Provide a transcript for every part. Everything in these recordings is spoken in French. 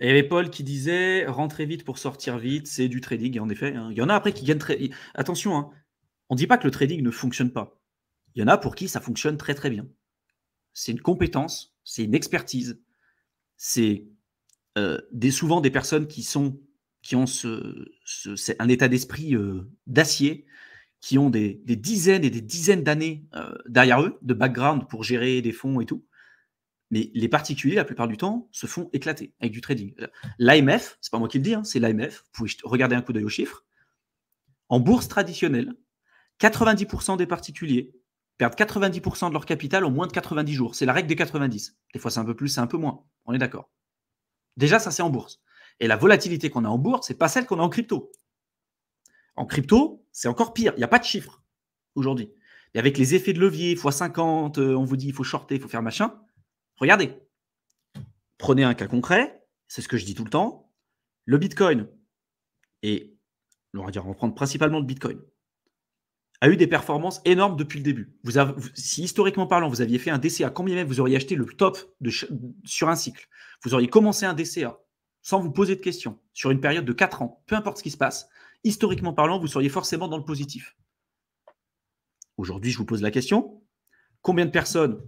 Et il y avait Paul qui disait rentrer vite pour sortir vite, c'est du trading. Et en effet, hein, il y en a après qui gagnent très. Attention, hein, on ne dit pas que le trading ne fonctionne pas. Il y en a pour qui ça fonctionne très très bien. C'est une compétence, c'est une expertise, c'est souvent des personnes qui ont c'est un état d'esprit d'acier, qui ont des dizaines et des dizaines d'années derrière eux, de background pour gérer des fonds et tout. Mais les particuliers, la plupart du temps, se font éclater avec du trading. L'AMF, c'est pas moi qui le dis, hein, c'est l'AMF, vous pouvez regarder un coup d'œil aux chiffres. En bourse traditionnelle, 90% des particuliers perdent 90% de leur capital en moins de 90 jours. C'est la règle des 90. Des fois, c'est un peu plus, c'est un peu moins. On est d'accord. Déjà, ça, c'est en bourse. Et la volatilité qu'on a en bourse, c'est pas celle qu'on a en crypto. En crypto, c'est encore pire. Il n'y a pas de chiffres aujourd'hui. Et avec les effets de levier, x50, on vous dit il faut shorter, il faut faire machin. Regardez. Prenez un cas concret, c'est ce que je dis tout le temps. Le Bitcoin, et on va prendre principalement le Bitcoin, a eu des performances énormes depuis le début. Si historiquement parlant, vous aviez fait un DCA, combien même vous auriez acheté le top sur un cycle, vous auriez commencé un DCA sans vous poser de questions sur une période de 4 ans, peu importe ce qui se passe, historiquement parlant, vous seriez forcément dans le positif. Aujourd'hui, je vous pose la question, combien de personnes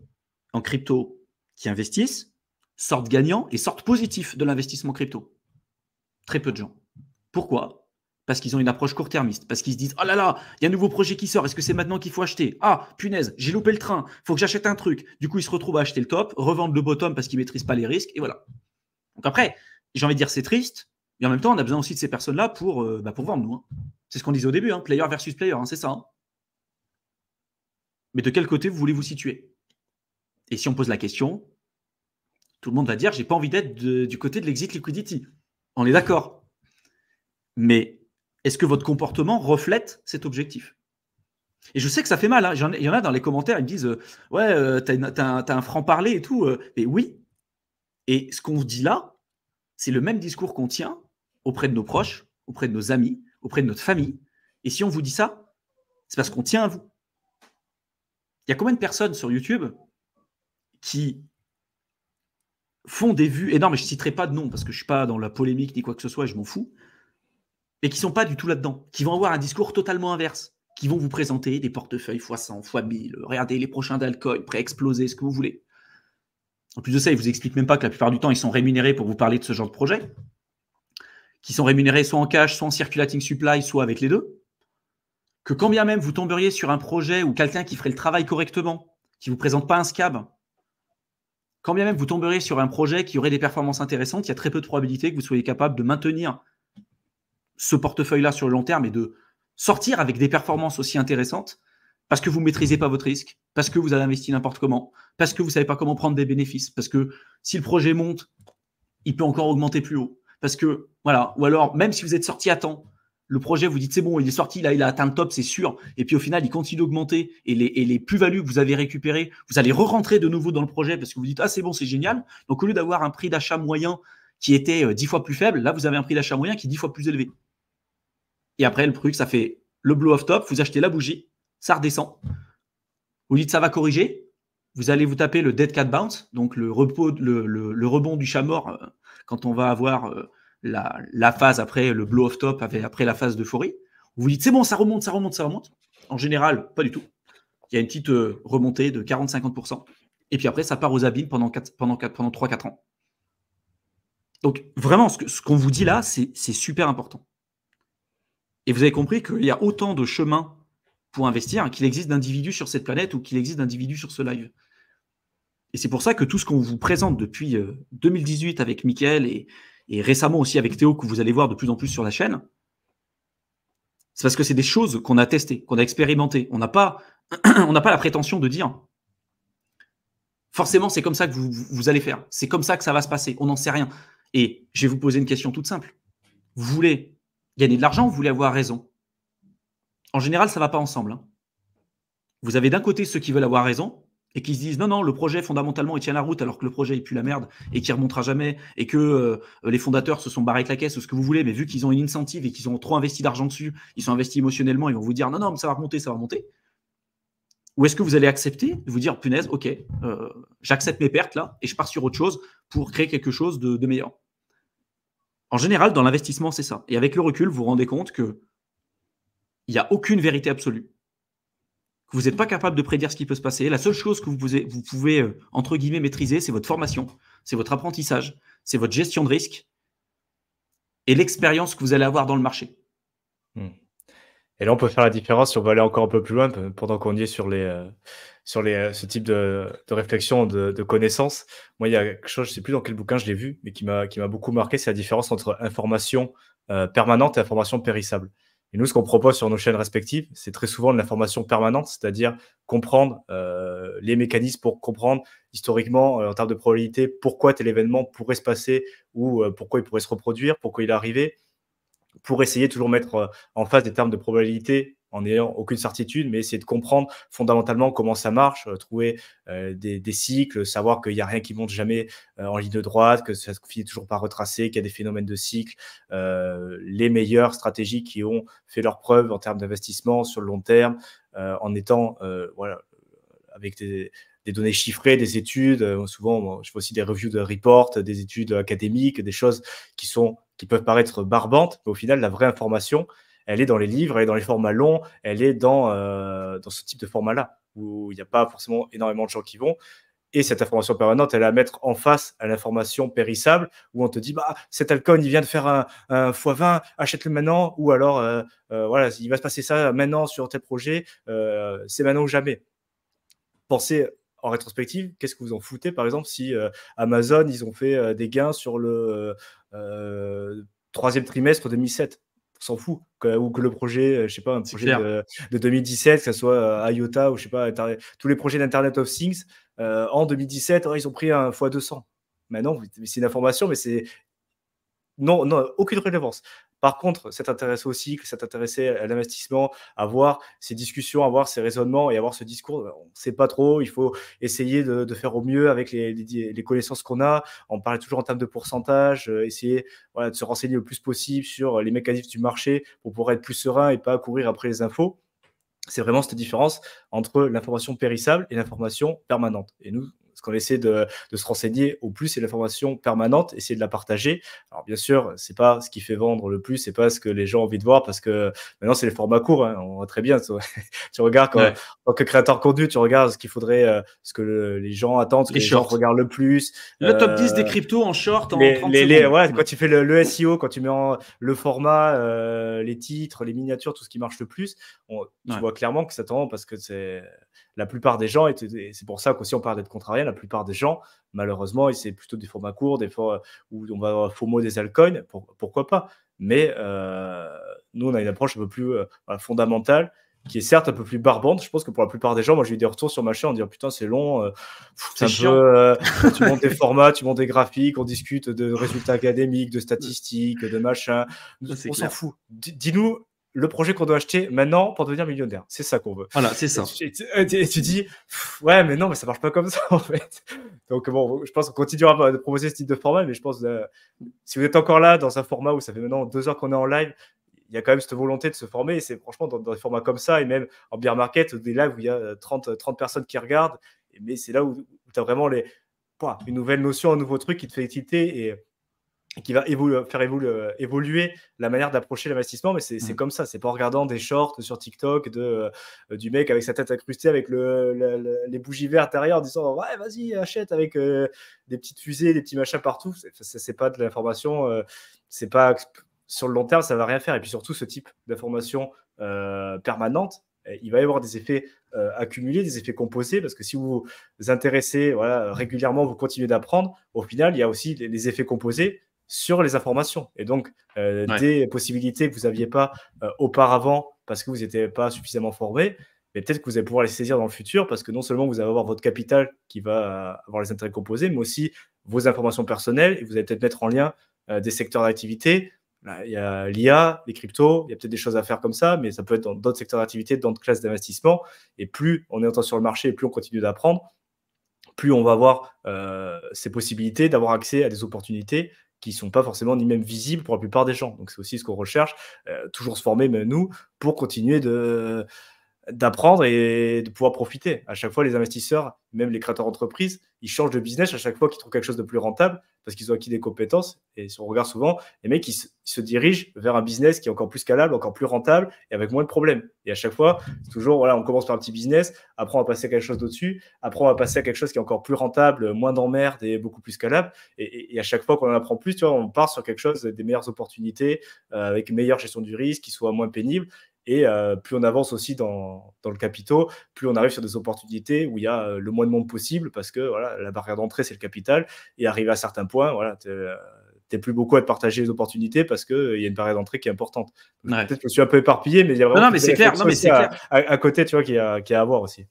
en crypto qui investissent sortent gagnants et sortent positifs de l'investissement crypto? Très peu de gens. Pourquoi? Parce qu'ils ont une approche court-termiste, parce qu'ils se disent « Oh là là, il y a un nouveau projet qui sort, est-ce que c'est maintenant qu'il faut acheter? Ah, punaise, j'ai loupé le train, il faut que j'achète un truc. » Du coup, ils se retrouvent à acheter le top, revendre le bottom parce qu'ils ne maîtrisent pas les risques, et voilà. Donc après, j'ai envie de dire c'est triste, mais en même temps, on a besoin aussi de ces personnes-là pour vendre, nous. Hein. C'est ce qu'on disait au début, hein, player versus player, hein, c'est ça. Hein. Mais de quel côté vous voulez vous situer? Et si on pose la question, tout le monde va dire « J'ai pas envie d'être du côté de l'exit liquidity. » On est d'accord. Mais est-ce que votre comportement reflète cet objectif? Et je sais que ça fait mal. Hein. Il y en a dans les commentaires, ils me disent ouais, t'as un franc-parler et tout. Mais oui. Et ce qu'on vous dit là, c'est le même discours qu'on tient auprès de nos proches, auprès de nos amis, auprès de notre famille. Et si on vous dit ça, c'est parce qu'on tient à vous. Il y a combien de personnes sur YouTube qui font des vues énormes, et je ne citerai pas de nom parce que je ne suis pas dans la polémique ni quoi que ce soit, je m'en fous, et qui ne sont pas du tout là-dedans, qui vont avoir un discours totalement inverse, qui vont vous présenter des portefeuilles x100, x1000, regardez les prochains d'alcool, prêts à exploser, ce que vous voulez. En plus de ça, ils ne vous expliquent même pas que la plupart du temps, ils sont rémunérés pour vous parler de ce genre de projet, qui sont rémunérés soit en cash, soit en circulating supply, soit avec les deux. Que quand bien même vous tomberiez sur un projet ou quelqu'un qui ferait le travail correctement, qui ne vous présente pas un scab, quand bien même vous tomberiez sur un projet qui aurait des performances intéressantes, il y a très peu de probabilité que vous soyez capable de maintenir ce portefeuille-là sur le long terme et de sortir avec des performances aussi intéressantes parce que vous ne maîtrisez pas votre risque, parce que vous avez investi n'importe comment, parce que vous ne savez pas comment prendre des bénéfices, parce que si le projet monte, il peut encore augmenter plus haut. Parce que, voilà, ou alors, même si vous êtes sorti à temps, le projet, vous dites c'est bon, il est sorti, là, il a atteint le top, c'est sûr. Et puis au final, il continue d'augmenter. Et les plus-values que vous avez récupérées, vous allez re-rentrer de nouveau dans le projet parce que vous dites ah, c'est bon, c'est génial. Donc au lieu d'avoir un prix d'achat moyen qui était 10 fois plus faible, là, vous avez un prix d'achat moyen qui est 10 fois plus élevé. Et après, le truc, ça fait le blow off top, vous achetez la bougie, ça redescend. Vous dites ça va corriger, vous allez vous taper le dead cat bounce, donc le rebond du chat mort quand on va avoir la phase après le blow off top, après la phase d'euphorie. Vous dites c'est bon, ça remonte, ça remonte, ça remonte. En général, pas du tout. Il y a une petite remontée de 40-50%. Et puis après, ça part aux abîmes pendant 3-4 ans. Donc vraiment, ce qu'on vous dit là, c'est super important. Et vous avez compris qu'il y a autant de chemins pour investir qu'il existe d'individus sur cette planète ou qu'il existe d'individus sur ce live. Et c'est pour ça que tout ce qu'on vous présente depuis 2018 avec Mickaël et récemment aussi avec Théo, que vous allez voir de plus en plus sur la chaîne, c'est parce que c'est des choses qu'on a testées, qu'on a expérimentées. On n'a pas la prétention de dire forcément c'est comme ça que vous allez faire, c'est comme ça que ça va se passer, on n'en sait rien. Et je vais vous poser une question toute simple. Vous voulez gagner de l'argent ou vous voulez avoir raison? En général, ça ne va pas ensemble. Hein. Vous avez d'un côté ceux qui veulent avoir raison et qui se disent non, le projet fondamentalement il tient la route alors que le projet il pue la merde et qu'il ne remontera jamais et que les fondateurs se sont barrés avec la caisse ou ce que vous voulez, mais vu qu'ils ont une incentive et qu'ils ont trop investi d'argent dessus, ils sont investis émotionnellement, ils vont vous dire non, mais ça va remonter, ça va remonter. Ou est-ce que vous allez accepter de vous dire punaise, ok, j'accepte mes pertes là et je pars sur autre chose pour créer quelque chose de meilleur? En général, dans l'investissement, c'est ça. Et avec le recul, vous vous rendez compte qu'il n'y a aucune vérité absolue. Que vous n'êtes pas capable de prédire ce qui peut se passer. La seule chose que vous pouvez entre guillemets, maîtriser, c'est votre formation, c'est votre apprentissage, c'est votre gestion de risque et l'expérience que vous allez avoir dans le marché. Et là, on peut faire la différence si on veut aller encore un peu plus loin, pendant qu'on y est sur ce type de réflexion, de connaissances. Moi, il y a quelque chose, je ne sais plus dans quel bouquin je l'ai vu, mais qui m'a beaucoup marqué, c'est la différence entre information permanente et information périssable. Et nous, ce qu'on propose sur nos chaînes respectives, c'est très souvent de l'information permanente, c'est-à-dire comprendre les mécanismes pour comprendre historiquement, en termes de probabilité, pourquoi tel événement pourrait se passer ou pourquoi il pourrait se reproduire, pourquoi il est arrivé, pour essayer de toujours mettre en face des termes de probabilité en n'ayant aucune certitude, mais essayer de comprendre fondamentalement comment ça marche, trouver des cycles, savoir qu'il n'y a rien qui monte jamais en ligne droite, que ça ne finit toujours pas retracé, qu'il y a des phénomènes de cycle, les meilleures stratégies qui ont fait leurs preuves en termes d'investissement sur le long terme, en étant voilà, avec des données chiffrées, des études. Souvent, je fais aussi des reviews de reports, des études académiques, des choses qui peuvent paraître barbantes, mais au final, la vraie information, elle est dans les livres, elle est dans les formats longs, elle est dans ce type de format-là, où il n'y a pas forcément énormément de gens qui vont. Et cette information permanente, elle est à mettre en face à l'information périssable, où on te dit, bah, cet alcool, il vient de faire un x20, achète-le maintenant, ou alors, voilà, il va se passer ça maintenant sur tel projet, c'est maintenant ou jamais. Pensez en rétrospective, qu'est-ce que vous en foutez, par exemple, si Amazon, ils ont fait des gains sur le troisième trimestre 2007, on s'en fout, ou que le projet, je sais pas, un projet de 2017, que ce soit IOTA ou je sais pas, tous les projets d'Internet of Things, en 2017, ils ont pris un x200. Mais non, c'est une information, mais c'est non, aucune relevance. Par contre, s'intéresser au cycle, s'intéresser à l'investissement, avoir ces discussions, avoir ces raisonnements et avoir ce discours, on ne sait pas trop, il faut essayer de faire au mieux avec les connaissances qu'on a. On parle toujours en termes de pourcentage, essayer de se renseigner le plus possible sur les mécanismes du marché pour pouvoir être plus serein et pas courir après les infos. C'est vraiment cette différence entre l'information périssable et l'information permanente. Et nous, ce qu'on essaie de se renseigner au plus, c'est l'information permanente, essayer de la partager. Alors bien sûr, c'est pas ce qui fait vendre le plus, c'est pas ce que les gens ont envie de voir, parce que maintenant c'est les formats courts, hein, on voit très bien. Tu regardes en tant que créateur de contenu, tu regardes ce qu'il faudrait, ce que les gens attendent, ce que les gens regardent le plus. Le top 10 des cryptos en short en 30 secondes. Ouais, quand tu fais le SEO, quand tu mets le format, les titres, les miniatures, tout ce qui marche le plus, tu vois clairement que ça tend, parce que c'est la plupart des gens, et c'est pour ça qu'aussi on parle d'être contrariant, la plupart des gens, malheureusement, c'est plutôt des formats courts, des fois où on va avoir FOMO des altcoins, pourquoi pas. Mais nous, on a une approche un peu plus fondamentale, qui est certes un peu plus barbante. Je pense que pour la plupart des gens, moi j'ai eu des retours sur ma chaîne en disant putain c'est long, c'est un peu tu montes des formats, tu montes des graphiques, on discute de résultats académiques, de statistiques, de machin, on s'en fout. Dis-nous le projet qu'on doit acheter maintenant pour devenir millionnaire, c'est ça qu'on veut. Voilà, c'est ça. Et tu dis ouais mais non, mais ça marche pas comme ça en fait. Donc bon, je pense qu'on continuera de proposer ce type de format, mais je pense si vous êtes encore là dans un format où ça fait maintenant 2 heures qu'on est en live, il y a quand même cette volonté de se former, et c'est franchement dans des formats comme ça, et même en bear market, des lives où il y a 30 personnes qui regardent, mais c'est là où tu as vraiment une nouvelle notion, un nouveau truc qui te fait exciter et qui va faire évoluer la manière d'approcher l'investissement. Mais c'est comme ça, c'est pas en regardant des shorts sur TikTok du mec avec sa tête incrustée avec les bougies vertes derrière en disant ouais vas-y achète avec des petites fusées, des petits machins partout. C'est pas de l'information, c'est pas sur le long terme, ça va rien faire. Et puis surtout, ce type d'information permanente, il va y avoir des effets accumulés, des effets composés, parce que si vous vous intéressez régulièrement, vous continuez d'apprendre, au final, il y a aussi les effets composés sur les informations. Et donc, des possibilités que vous n'aviez pas auparavant parce que vous n'étiez pas suffisamment formé, mais peut-être que vous allez pouvoir les saisir dans le futur, parce que non seulement vous allez avoir votre capital qui va avoir les intérêts composés, mais aussi vos informations personnelles, et vous allez peut-être mettre en lien des secteurs d'activité. Il y a l'IA, les cryptos, il y a peut-être des choses à faire comme ça, mais ça peut être dans d'autres secteurs d'activité, dans d'autres classes d'investissement. Et plus on est en temps sur le marché, et plus on continue d'apprendre, plus on va avoir ces possibilités d'avoir accès à des opportunités qui ne sont pas forcément ni même visibles pour la plupart des gens. Donc c'est aussi ce qu'on recherche, toujours se former, même nous, pour continuer d'apprendre et de pouvoir profiter. À chaque fois, les investisseurs, même les créateurs d'entreprises, ils changent de business à chaque fois qu'ils trouvent quelque chose de plus rentable parce qu'ils ont acquis des compétences. Et si on regarde souvent, les mecs, ils se dirigent vers un business qui est encore plus scalable, encore plus rentable et avec moins de problèmes. Et à chaque fois, c'est toujours, voilà, on commence par un petit business, après on va passer à quelque chose d'au-dessus, après on va passer à quelque chose qui est encore plus rentable, moins d'emmerdes et beaucoup plus scalable. Et à chaque fois qu'on en apprend plus, tu vois, on part sur quelque chose, des meilleures opportunités, avec une meilleure gestion du risque, qui soit moins pénible. Et plus on avance aussi dans le capitaux, plus on arrive sur des opportunités où il y a le moins de monde possible parce que voilà, la barrière d'entrée, c'est le capital. Et arrivé à certains points, voilà, tu n'es plus beaucoup à te partager les opportunités parce qu'il y a une barrière d'entrée qui est importante. Ouais. Peut-être que je me suis un peu éparpillé, mais il y a vraiment Non, mais c'est clair. Non, mais c'est clair. À côté, tu vois, qu'il y a à avoir aussi.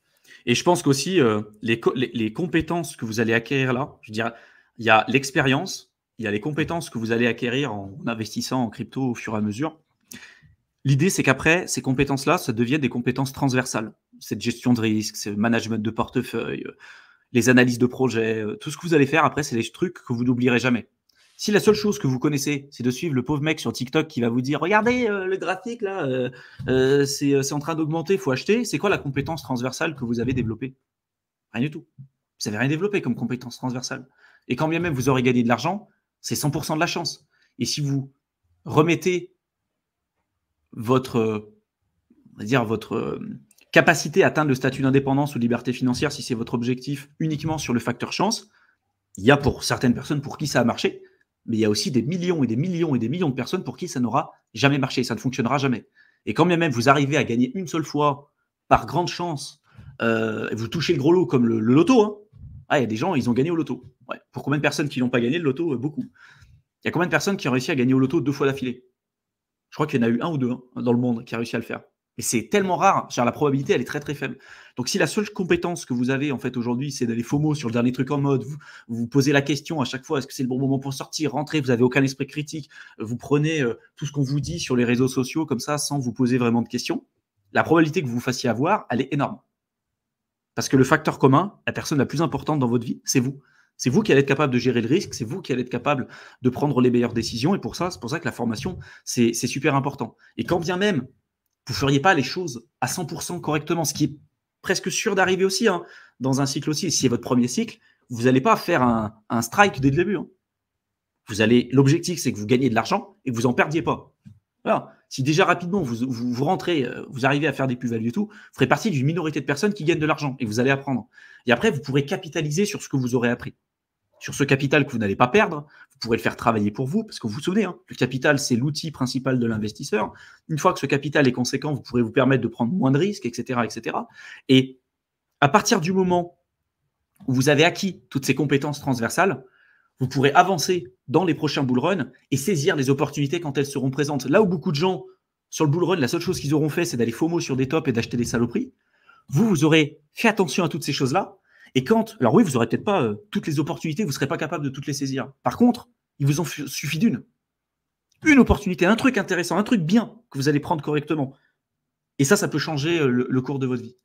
Et je pense qu'aussi, les compétences que vous allez acquérir là, je dirais, il y a l'expérience, il y a les compétences que vous allez acquérir en investissant en crypto au fur et à mesure. L'idée, c'est qu'après, ces compétences-là, ça devienne des compétences transversales. Cette gestion de risque, ce management de portefeuille, les analyses de projet, tout ce que vous allez faire après, c'est des trucs que vous n'oublierez jamais. Si la seule chose que vous connaissez, c'est de suivre le pauvre mec sur TikTok qui va vous dire « Regardez, le graphique, là, c'est en train d'augmenter, il faut acheter », c'est quoi la compétence transversale que vous avez développée? Rien du tout. Vous n'avez rien développé comme compétence transversale. Et quand bien même vous aurez gagné de l'argent, c'est 100% de la chance. Et si vous remettez votre capacité à atteindre le statut d'indépendance ou de liberté financière, si c'est votre objectif, uniquement sur le facteur chance, il y a pour certaines personnes pour qui ça a marché, mais il y a aussi des millions et des millions et des millions de personnes pour qui ça n'aura jamais marché, ça ne fonctionnera jamais. Et quand bien même vous arrivez à gagner une seule fois, par grande chance, vous touchez le gros lot comme le loto, hein. Ah, il y a des gens, ils ont gagné au loto. Ouais. Pour combien de personnes qui n'ont pas gagné le loto? Beaucoup. Il y a combien de personnes qui ont réussi à gagner au loto 2 fois d'affilée? Je crois qu'il y en a eu 1 ou 2 dans le monde qui a réussi à le faire. Et c'est tellement rare, genre la probabilité, elle est très très faible. Donc si la seule compétence que vous avez en fait aujourd'hui, c'est d'aller FOMO sur le dernier truc en mode, vous posez la question à chaque fois, est-ce que c'est le bon moment pour sortir, rentrer, vous n'avez aucun esprit critique, vous prenez tout ce qu'on vous dit sur les réseaux sociaux comme ça, sans vous poser vraiment de questions, la probabilité que vous vous fassiez avoir, elle est énorme. Parce que le facteur commun, la personne la plus importante dans votre vie, c'est vous. C'est vous qui allez être capable de gérer le risque, c'est vous qui allez être capable de prendre les meilleures décisions. Et pour ça, c'est pour ça que la formation, c'est super important. Et quand bien même, vous ne feriez pas les choses à 100% correctement, ce qui est presque sûr d'arriver aussi dans un cycle aussi. Et si c'est votre premier cycle, vous n'allez pas faire un strike dès le début. L'objectif, c'est que vous gagnez de l'argent et que vous n'en perdiez pas. Voilà. Si déjà rapidement vous rentrez, vous arrivez à faire des plus-values et tout, vous ferez partie d'une minorité de personnes qui gagnent de l'argent et vous allez apprendre. Et après, vous pourrez capitaliser sur ce que vous aurez appris. Sur ce capital que vous n'allez pas perdre, vous pourrez le faire travailler pour vous, parce que vous vous souvenez, le capital, c'est l'outil principal de l'investisseur. Une fois que ce capital est conséquent, vous pourrez vous permettre de prendre moins de risques, etc., etc. Et à partir du moment où vous avez acquis toutes ces compétences transversales, vous pourrez avancer dans les prochains bull runs et saisir les opportunités quand elles seront présentes. Là où beaucoup de gens, sur le bull run, la seule chose qu'ils auront fait, c'est d'aller FOMO sur des tops et d'acheter des saloperies. Vous aurez fait attention à toutes ces choses-là. Et alors oui, vous n'aurez peut-être pas toutes les opportunités, vous ne serez pas capable de toutes les saisir. Par contre, il vous en suffit d'une. Une opportunité, un truc intéressant, un truc bien que vous allez prendre correctement. Et ça peut changer le cours de votre vie.